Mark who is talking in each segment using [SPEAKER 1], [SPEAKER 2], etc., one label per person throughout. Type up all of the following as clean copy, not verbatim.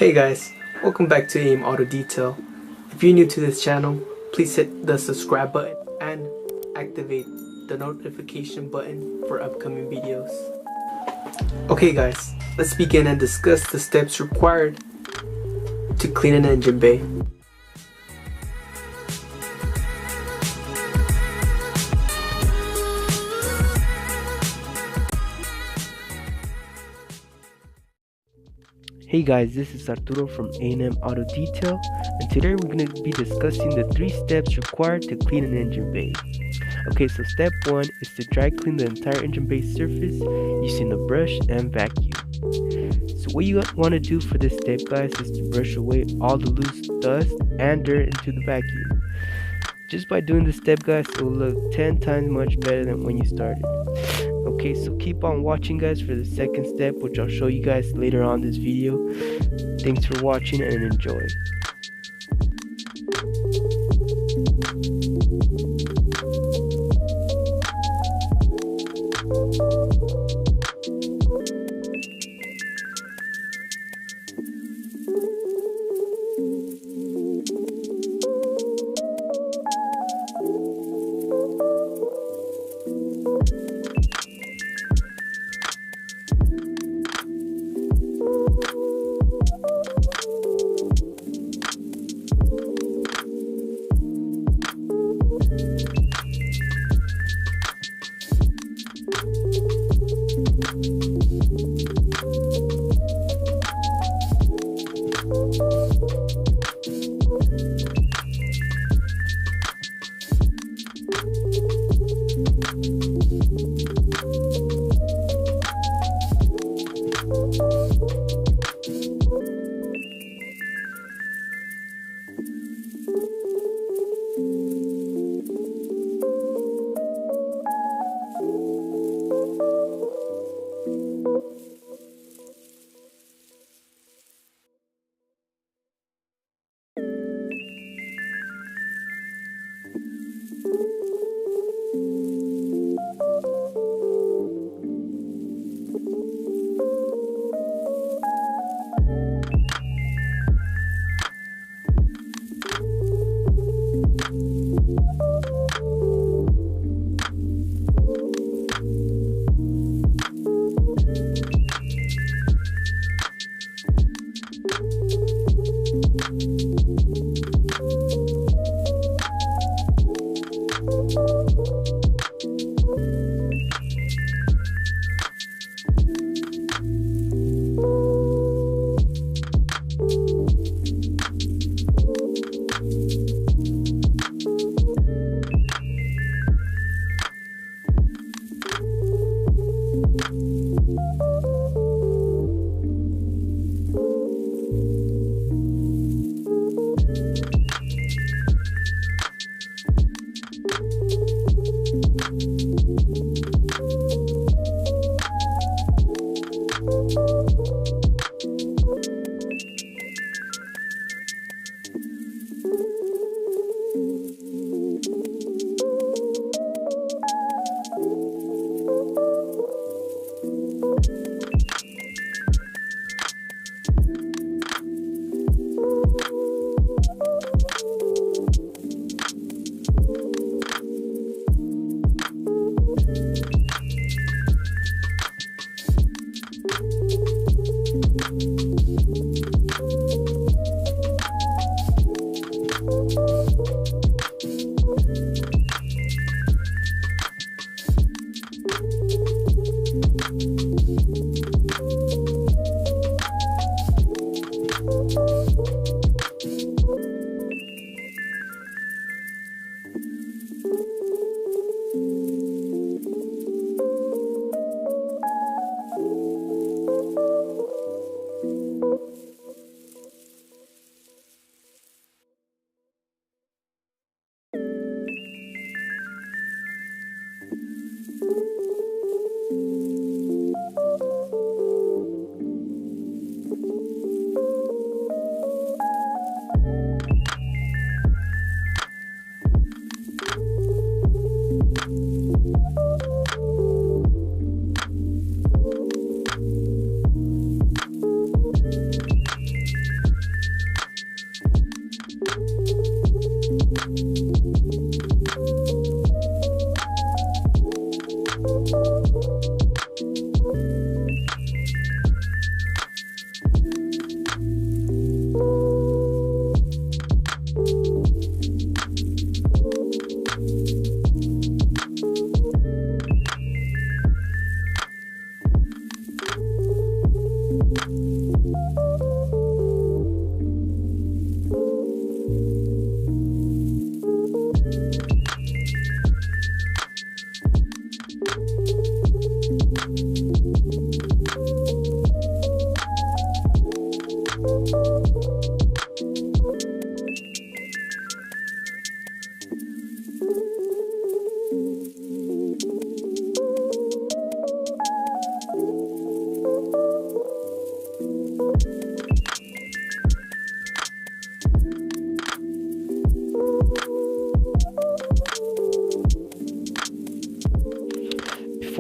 [SPEAKER 1] Hey guys, welcome back to AIM Auto Detail. If you're new to this channel, please hit the subscribe button and activate the notification button for upcoming videos. Okay guys, let's begin and discuss the steps required to clean an engine bay.
[SPEAKER 2] Hey guys, this is Arturo from A&M Auto Detail, and today we're going to be discussing the 3 steps required to clean an engine bay. Okay, so step 1 is to dry clean the entire engine bay surface using a brush and vacuum. So what you want to do for this step, guys, is to brush away all the loose dust and dirt into the vacuum. Just by doing this step, guys, it will look 10 times much better than when you started. Okay, so keep on watching, guys, for the second step, which I'll show you guys later on this video. Thanks for watching and enjoy.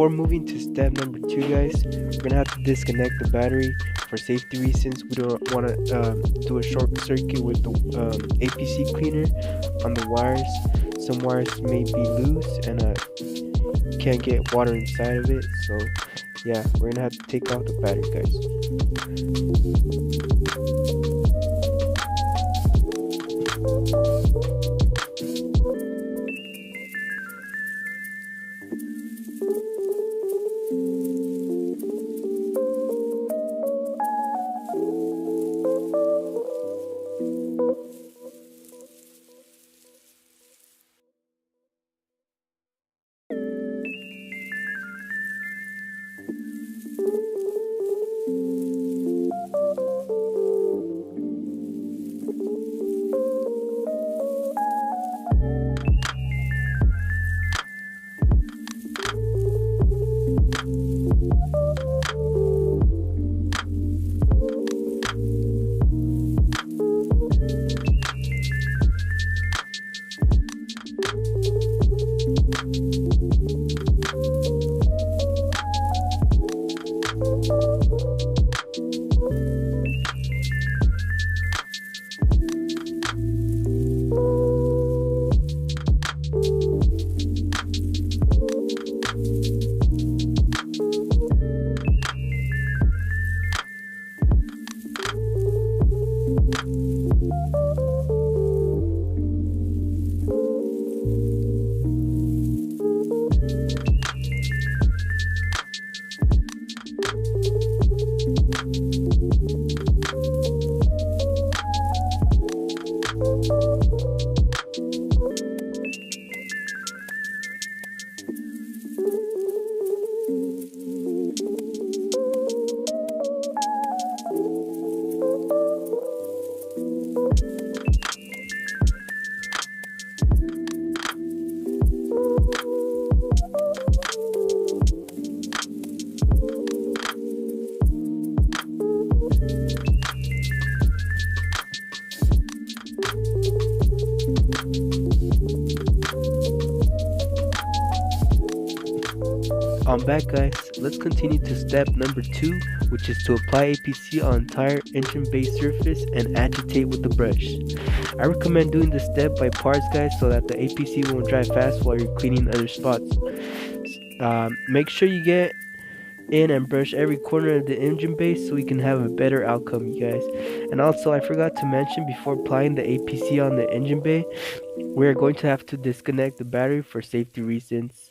[SPEAKER 2] Before moving to step number 2, guys, we're gonna have to disconnect the battery for safety reasons. We don't want to do a short circuit with the APC cleaner on the wires. Some wires may be loose and can't get water inside of it, so yeah, we're gonna have to take out the battery, guys. I'm back, guys. Let's continue to step number 2, which is to apply APC on entire engine bay surface and agitate with the brush. I recommend doing this step by parts, guys, so that the APC won't dry fast while you're cleaning other spots. Make sure you get in and brush every corner of the engine bay so we can have a better outcome, you guys. And also, I forgot to mention, before applying the APC on the engine bay, we're going to have to disconnect the battery for safety reasons.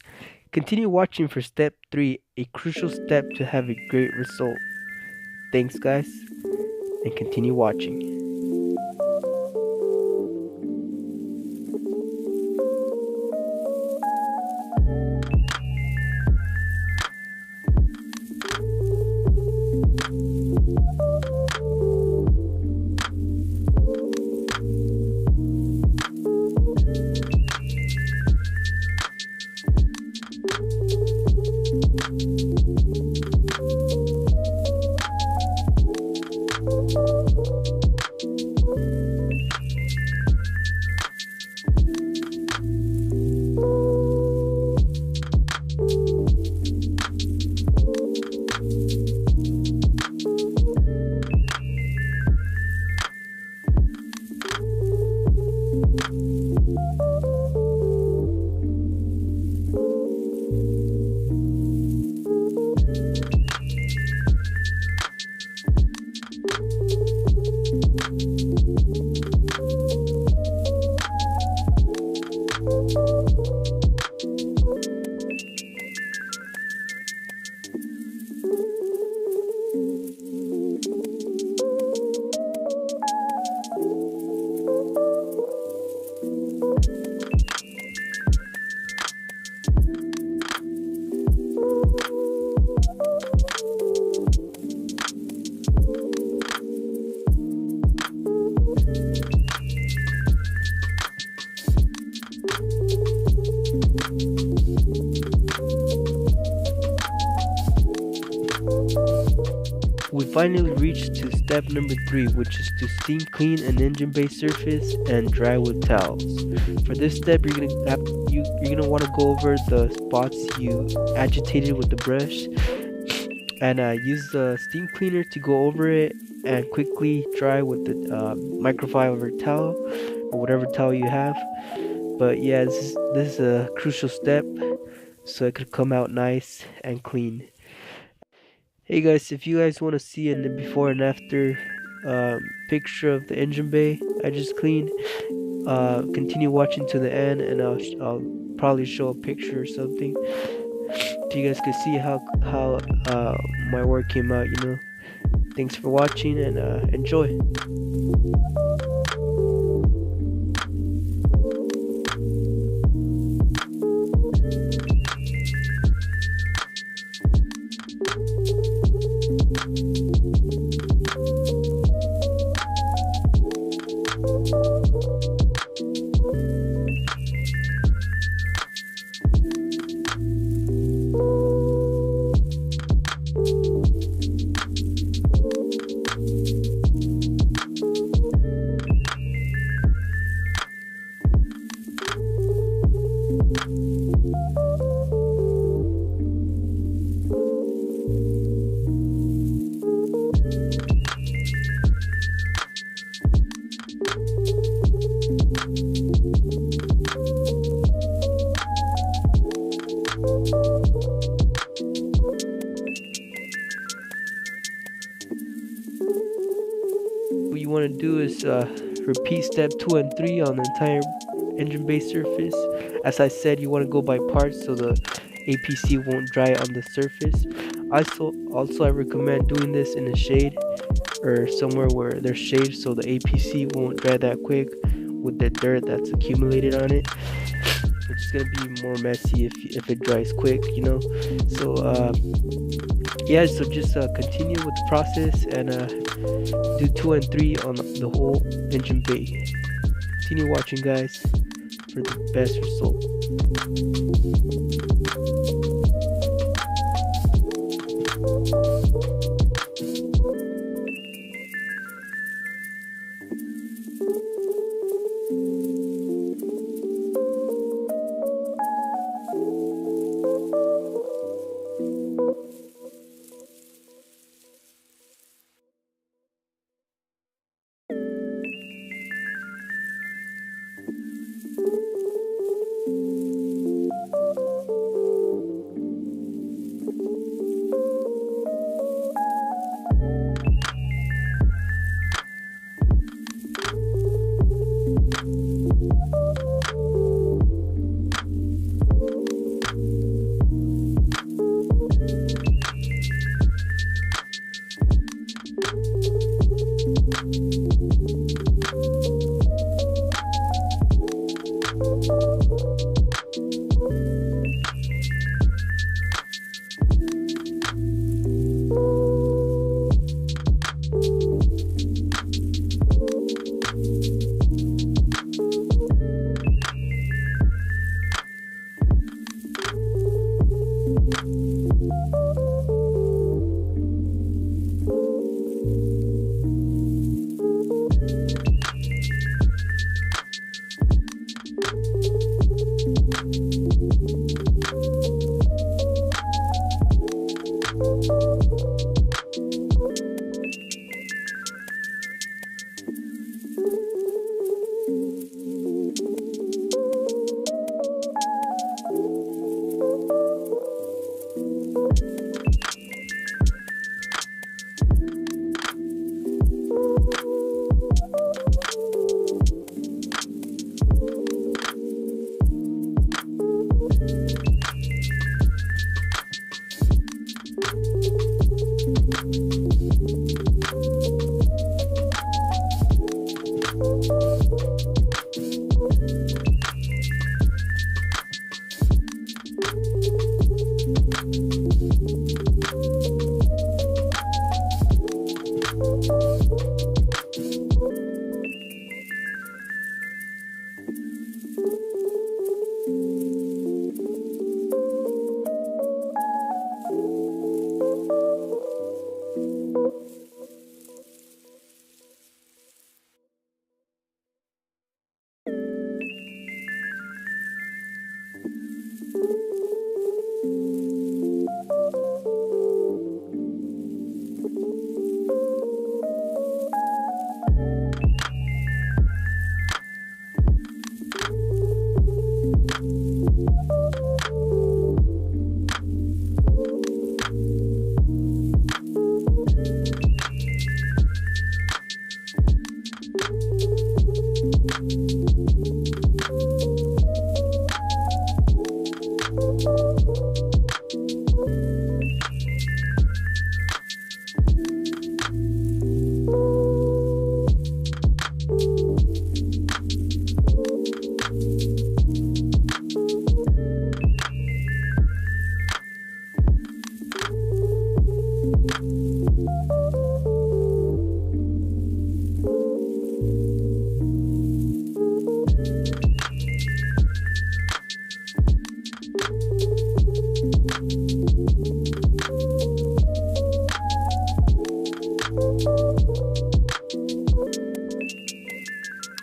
[SPEAKER 2] Continue watching for step 3, a crucial step to have a great result. Thanks, guys, and continue watching. We finally reached to step number 3, which is to steam clean an engine bay surface and dry with towels. For this step, you're gonna want to go over the spots you agitated with the brush, and use the steam cleaner to go over it and quickly dry with the microfiber towel or whatever towel you have. But yeah, this is a crucial step so it could come out nice and clean. Hey guys, if you guys want to see a before and after picture of the engine bay I just cleaned, continue watching to the end, and I'll probably show a picture or something so you guys can see how my work came out. Thanks for watching, and enjoy. What you want to do is repeat step 2 and 3 on the entire engine bay surface. As I said, you want to go by parts so the APC won't dry on the surface. Also, I recommend doing this in the shade or somewhere where there's shade so the APC won't dry that quick with the dirt that's accumulated on it. It's just gonna be more messy if it dries quick, So yeah, so just continue with the process and do 2 and 3 on the whole engine bay. Continue watching, guys, for the best result.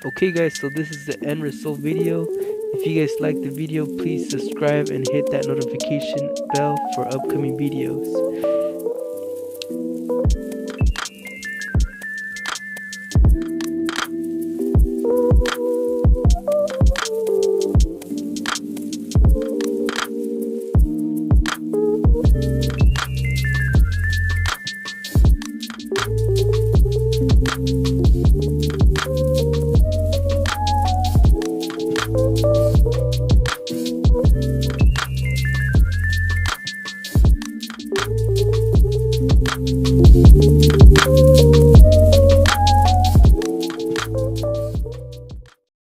[SPEAKER 2] Okay guys, so this is the end result video. If you guys like the video, please subscribe and hit that notification bell for upcoming videos.